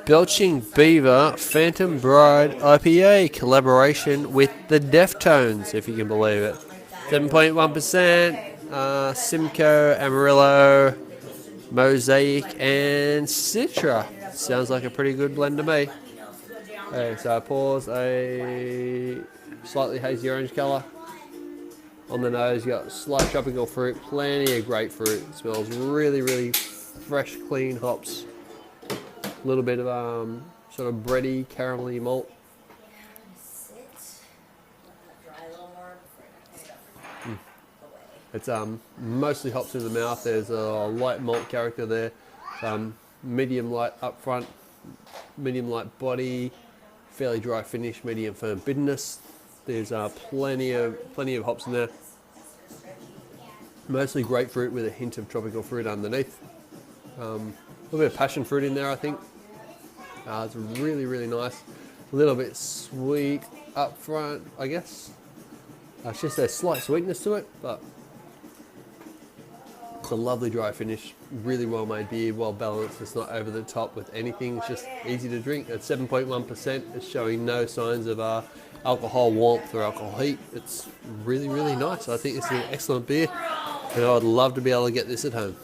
Belching Beaver Phantom Bride IPA collaboration with the Deftones, if you can believe it. 7.1%, Simcoe, Amarillo, Mosaic, and Citra. Sounds like a pretty good blend to me. Okay, so I pours a slightly hazy orange colour. On the nose, you got slight tropical fruit, plenty of grapefruit. It smells really, really fresh, clean hops. A little bit of sort of bready, caramelly malt. It's mostly hops in the mouth. There's a light malt character there. Medium light up front, medium light body, fairly dry finish, medium firm bitterness. There's plenty of hops in there. Mostly grapefruit with a hint of tropical fruit underneath. A little bit of passion fruit in there, I think. It's really, really nice. A little bit sweet up front, I guess. It's just a slight sweetness to it, but it's a lovely dry finish. Really well made beer, well balanced. It's not over the top with anything. It's just easy to drink. At 7.1%, it's showing no signs of alcohol warmth or alcohol heat. It's really, really nice. I think it's an excellent beer, and I would love to be able to get this at home.